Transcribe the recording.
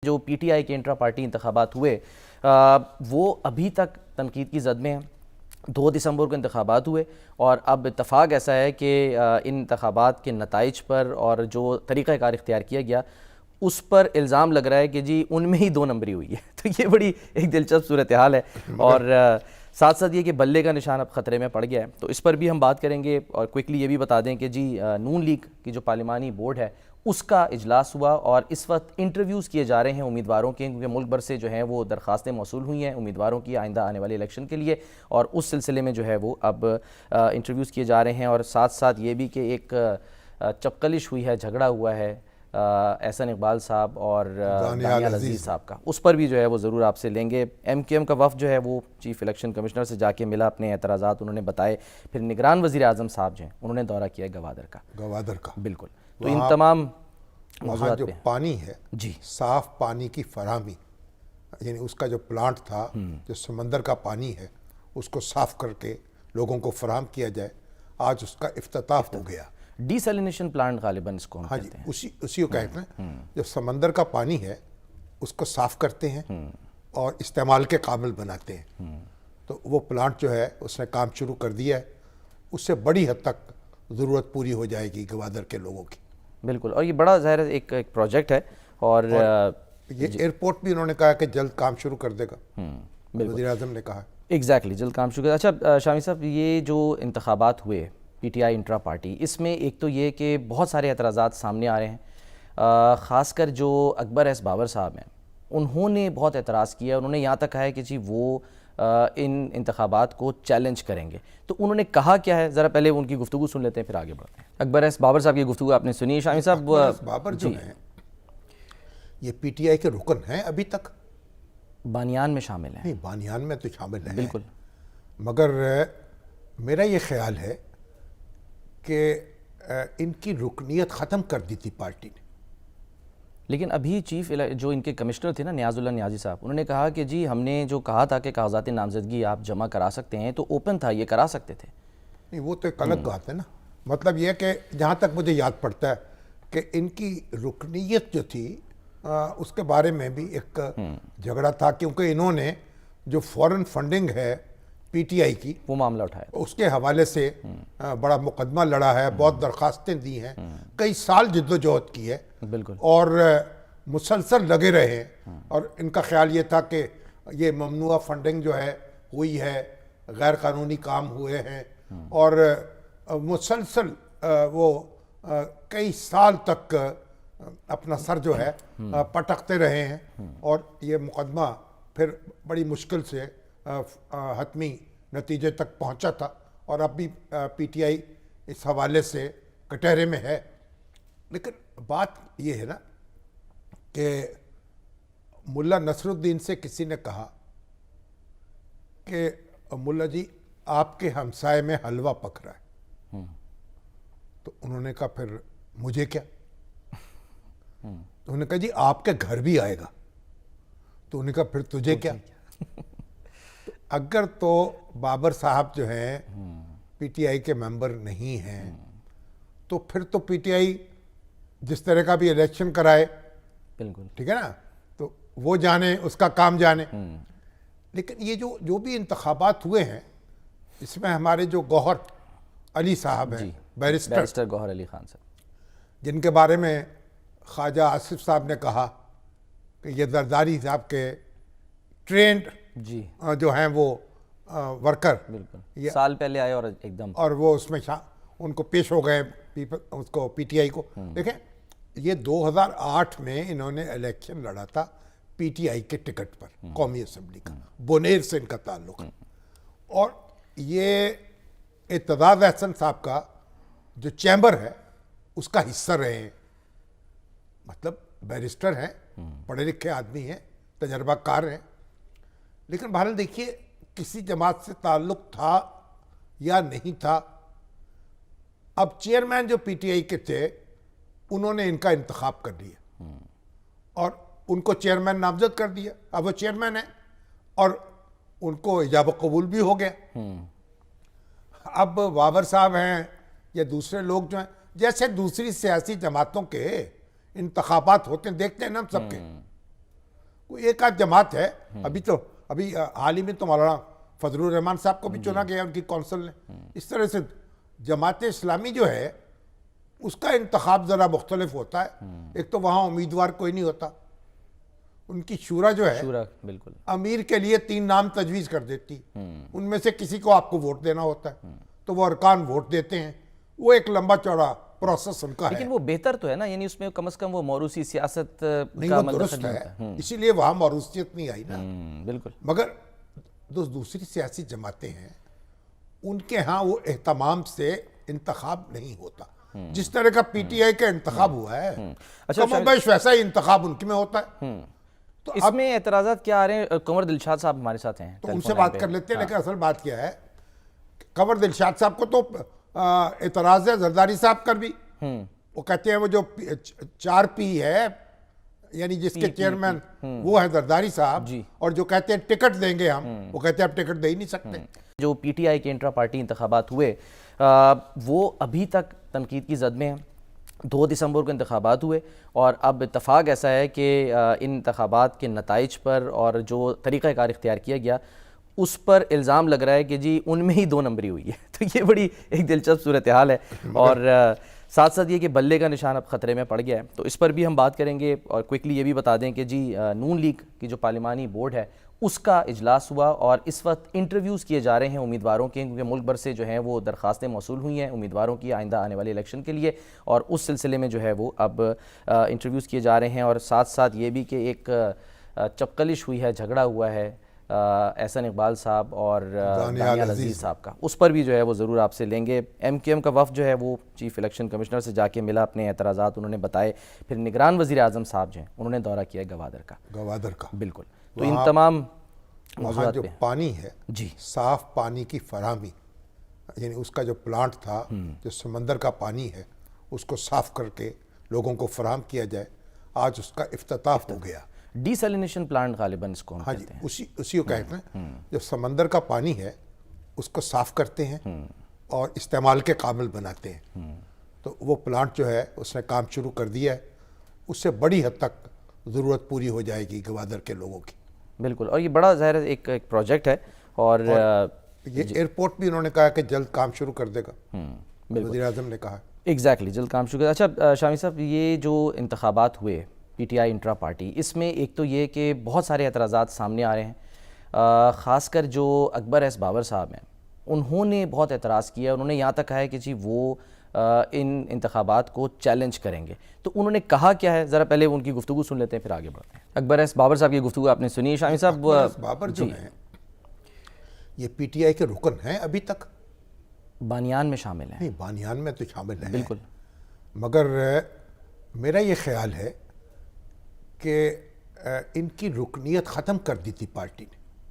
جو پی ٹی آئی کے intra party انتخابات ہوئے وہ ابھی تک تنقید کی زد میں ہیں. 2 دسمبر کو انتخابات ہوئے اور اب اتفاق ایسا ہے کہ ان انتخابات کے نتائج پر اور جو طریقہ کار اختیار کیا گیا اس پر الزام لگ رہا ہے کہ جی ان میں ہی 2 نمبری ہوئی ہے. تو یہ بڑی ایک دلچسپ صورتحال ہے اور ساتھ ساتھ یہ کہ بلے کا نشان اب خطرے میں پڑ گیا ہے. تو اس پر بھی ہم بات کریں گے اور کوئکلی یہ بھی بتا دیں کہ جی نون لیگ کی جو پارلیمانی بورڈ ہے اس کا اجلاس ہوا اور اس وقت انٹرویوز کیے جا رہے ہیں امیدواروں کے, کیونکہ ملک بھر سے جو ہیں وہ درخواستیں موصول ہوئی ہیں امیدواروں کی آئندہ آنے والے الیکشن کے لیے, اور اس سلسلے میں جو ہے وہ اب انٹرویوز کیے جا رہے ہیں. اور ساتھ ساتھ یہ بھی کہ ایک چپقلش ہوئی ہے, جھگڑا ہوا ہے احسن اقبال صاحب اور دانیال عزیز صاحب کا, اس پر بھی جو ہے وہ ضرور آپ سے لیں گے. ایم کیو ایم کا وفد جو ہے وہ چیف الیکشن کمشنر سے جا کے ملا, اپنے اعتراضات انہوں نے بتائے. پھر نگران وزیر اعظم صاحب جو ہیں انہوں نے دورہ کیا گوادر کا. بالکل. تو ان تمام وہاں جو پانی ہے جی صاف پانی کی فراہمی, یعنی اس کا جو پلانٹ تھا جو سمندر کا پانی ہے اس کو صاف کر کے لوگوں کو فراہم کیا جائے, آج اس کا افتتاح ہو گیا. ڈی سیلینیشن پلانٹ غالباً اس کو ہم ہاں جی, کہتے ہیں. اسی کو کہتے ہیں. جو سمندر کا پانی ہے اس کو صاف کرتے ہیں اور استعمال کے قابل بناتے ہیں. تو وہ پلانٹ جو ہے اس نے کام شروع کر دیا ہے, اس سے بڑی حد تک ضرورت پوری ہو جائے گی گوادر کے لوگوں کی. بالکل. اور یہ بڑا ظاہر ایک پروجیکٹ ہے اور یہ ایئرپورٹ بھی انہوں نے کہا کہ جلد کام شروع کر دے گا, وزیر اعظم نے کہا. ایگزیکٹلی, جلد کام شروع. اچھا شامی صاحب, یہ جو انتخابات ہوئے P T I intra party, اس میں ایک تو یہ کہ بہت سارے اعتراضات سامنے آ رہے ہیں, خاص کر جو اکبر ایس بابر صاحب ہیں انہوں نے بہت اعتراض کیا. انہوں نے یہاں تک کہا ہے کہ جی وہ ان انتخابات کو چیلنج کریں گے. تو انہوں نے کہا کیا ہے, ذرا پہلے ان کی گفتگو سن لیتے ہیں پھر آگے بڑھتے ہیں. اکبر ایس بابر صاحب کی گفتگو آپ نے سنی. شامی صاحب اکبر ایس بابر جو ہیں یہ پی ٹی آئی کے رکن ہیں ابھی تک, بانیان میں شامل ہیں. نہیں بانیان میں تو شامل ہیں بالکل, مگر میرا یہ خیال ہے کہ ان کی رکنیت ختم کر دی تھی پارٹی نے. لیکن ابھی چیف جو ان کے کمشنر تھے نا نیاز اللہ نیازی صاحب, انہوں نے کہا کہ جی ہم نے جو کہا تھا کہ کاغذات نامزدگی آپ جمع کرا سکتے ہیں تو اوپن تھا, یہ کرا سکتے تھے. نہیں وہ تو ایک الگ بات ہے نا. مطلب یہ کہ جہاں تک مجھے یاد پڑتا ہے کہ ان کی رکنیت جو تھی اس کے بارے میں بھی ایک جھگڑا تھا, کیونکہ انہوں نے جو فورن فنڈنگ ہے پی ٹی آئی کی وہ معاملہ اٹھایا, اس کے حوالے سے بڑا مقدمہ لڑا ہے, بہت درخواستیں دی ہیں, کئی سال جد و جہد کی ہے. بالکل. اور مسلسل لگے رہے ہیں, اور ان کا خیال یہ تھا کہ یہ ممنوعہ فنڈنگ جو ہے ہوئی ہے, غیر قانونی کام ہوئے ہیں, اور مسلسل وہ کئی سال تک اپنا سر جو ہے پٹکتے رہے ہیں, اور یہ مقدمہ پھر بڑی مشکل سے حتمی نتیجے تک پہنچا تھا. اور اب بھی پی ٹی آئی اس حوالے سے کٹہرے میں ہے. لیکن بات یہ ہے نا کہ ملا نصر الدین سے کسی نے کہا کہ ملا جی آپ کے ہمسائے میں حلوہ پک رہا ہے, تو انہوں نے کہا پھر مجھے کیا. تو انہوں نے کہا جی آپ کے گھر بھی آئے گا. تو انہوں نے کہا پھر تجھے کیا. اگر تو بابر صاحب جو ہیں پی ٹی آئی کے ممبر نہیں ہیں تو پھر تو پی ٹی آئی جس طرح کا بھی الیکشن کرائے, بالکل ٹھیک ہے نا, تو وہ جانے, اس کا کام جانے. لیکن یہ جو بھی انتخابات ہوئے ہیں اس میں ہمارے جو گوہر علی صاحب ہیں, بیرسٹر گوہر علی خان صاحب, جن کے بارے میں خواجہ آصف صاحب نے کہا کہ یہ زرداری صاحب کے ٹرینڈ جی جو ہیں وہ ورکر, بالکل سال پہلے آئے اور ایک دم, اور وہ اس میں ان کو پیش ہو گئے اس کو پی ٹی آئی کو. دیکھیں یہ 2008 میں انہوں نے الیکشن لڑا تھا پی ٹی آئی کے ٹکٹ پر, قومی اسمبلی کا, بونیر سے ان کا تعلق ہے. اور یہ اعتزاز احسن صاحب کا جو چیمبر ہے اس کا حصہ رہے ہیں. مطلب بیرسٹر ہیں, پڑھے لکھے آدمی ہیں, تجربہ کار ہیں. لیکن بہرحال دیکھیے کسی جماعت سے تعلق تھا یا نہیں تھا, اب چیئرمین جو پی ٹی آئی کے تھے انہوں نے ان کا انتخاب کر لیا اور ان کو چیئرمین نامزد کر دیا. اب وہ چیئرمین ہیں اور ان کو ایجاب و قبول بھی ہو گیا. اب بابر صاحب ہیں یا دوسرے لوگ جو ہیں, جیسے دوسری سیاسی جماعتوں کے انتخابات ہوتے ہیں دیکھتے ہیں نا ہم سب کے, کوئی ایک آدھ جماعت ہے. ابھی حال ہی میں تو مولانا فضل الرحمان صاحب کو بھی چنا گیا ان کی کونسل نے. اس طرح سے جماعت اسلامی جو ہے اس کا انتخاب ذرا مختلف ہوتا ہے. ایک تو وہاں امیدوار کوئی نہیں ہوتا, ان کی شورا جو ہے شورا بالکل امیر کے لیے 3 نام تجویز کر دیتی, ان میں سے کسی کو آپ کو ووٹ دینا ہوتا ہے, تو وہ ارکان ووٹ دیتے ہیں. وہ ایک لمبا چوڑا پروسیس ان کا ہے. لیکن وہ بہتر تو ہے نا, یعنی اس میں کم از کم وہ موروثی سیاست نہیں, کا وہ عمل درست دخل ہے, ہوتا ہے. اسی لیے وہاں موروثیت نہیں آئی نا. بالکل. مگر دوسری سیاسی جماعتیں ہیں, ان کے ہاں وہ اہتمام سے انتخاب نہیں ہوتا جس طرح کا پی ٹی آئی کا انتخاب ہوا ہے. کم و بیش ویسا ہی انتخاب ان کے میں ہوتا ہے. تو اس میں اعتراضات کیا آ رہے ہیں؟ قمر دلشاد صاحب ہمارے ساتھ ہیں, تو ان سے بات کر لیتے ہیں. لیکن اصل بات کیا ہے, قمر دلشاد صاحب کو تو اعتراض ہے زرداری صاحب کا بھی. وہ کہتے ہیں وہ جو 4P ہے, یعنی جس کے چیئرمین وہ ہے زرداری صاحب, اور جو کہتے ہیں ٹکٹ دیں گے ہم, وہ کہتے ہیں اب ٹکٹ دے ہی نہیں سکتے. جو پی ٹی آئی کے انٹرا پارٹی انتخابات ہوئے وہ ابھی تک تنقید کی زد میں ہیں. 2 دسمبر کو انتخابات ہوئے اور اب اتفاق ایسا ہے کہ ان انتخابات کے نتائج پر اور جو طریقہ کار اختیار کیا گیا اس پر الزام لگ رہا ہے کہ جی ان میں ہی 2 نمبری ہوئی ہے. تو یہ بڑی ایک دلچسپ صورتحال ہے, اور ساتھ ساتھ یہ کہ بلے کا نشان اب خطرے میں پڑ گیا ہے. تو اس پر بھی ہم بات کریں گے, اور کوئکلی یہ بھی بتا دیں کہ جی نون لیگ کی جو پارلیمانی بورڈ ہے اس کا اجلاس ہوا, اور اس وقت انٹرویوز کیے جا رہے ہیں امیدواروں کے, کیونکہ ملک بھر سے جو ہیں وہ درخواستیں موصول ہوئی ہیں امیدواروں کی آئندہ آنے والے الیکشن کے لیے, اور اس سلسلے میں جو ہے وہ اب انٹرویوز کیے جا رہے ہیں. اور ساتھ ساتھ یہ بھی کہ ایک چپقلش ہوئی ہے, جھگڑا ہوا ہے احسن اقبال صاحب اور دانیال عزیز صاحب کا, اس پر بھی جو ہے وہ ضرور آپ سے لیں گے. ایم کیو ایم کا وفد جو ہے وہ چیف الیکشن کمشنر سے جا کے ملا, اپنے اعتراضات انہوں نے بتائے. پھر نگران وزیر اعظم صاحب جو ہیں انہوں نے دورہ کیا گوادر کا. بالکل. تو ان تمام وہاں جو پانی ہے جی صاف پانی کی فراہمی, یعنی اس کا جو پلانٹ تھا جو سمندر کا پانی ہے اس کو صاف کر کے لوگوں کو فراہم کیا جائے, آج اس کا افتتاح ہو گیا. ڈی سیلینیشن پلانٹ غالباً اس کو ہم ہاں جی, کہتے ہیں. اسی کو کہتے ہیں. جو سمندر کا پانی ہے اس کو صاف کرتے ہیں اور استعمال کے قابل بناتے ہیں. تو وہ پلانٹ جو ہے اس نے کام شروع کر دیا ہے, اس سے بڑی حد تک ضرورت پوری ہو جائے گی گوادر کے لوگوں کی. بالکل, اور یہ بڑا ظاہر ایک پروجیکٹ ہے, اور یہ ایئرپورٹ بھی انہوں نے کہا کہ جلد کام شروع کر دے گا, وزیر اعظم نے کہا. ایگزیکٹلی, جلد کام شروع. اچھا شامی صاحب, یہ جو انتخابات ہوئے P T I intra party, اس میں ایک تو یہ کہ بہت سارے اعتراضات سامنے آ رہے ہیں, خاص کر جو اکبر ایس بابر صاحب ہیں انہوں نے بہت اعتراض کیا. انہوں نے یہاں تک کہا ہے کہ جی وہ ان انتخابات کو چیلنج کریں گے. تو انہوں نے کہا کیا ہے, ذرا پہلے ان کی گفتگو سن لیتے ہیں پھر آگے بڑھتے ہیں. اکبر ایس بابر صاحب کی گفتگو آپ نے سنی. شامی صاحب, اکبر ایس بابر جو ہیں یہ پی ٹی آئی کے رکن ہیں, ابھی تک بانیان میں شامل ہیں. نہیں, بانیان میں تو شامل ہیں بالکل, مگر میرا یہ خیال ہے کہ ان کی رکنیت ختم کر دی تھی پارٹی نے.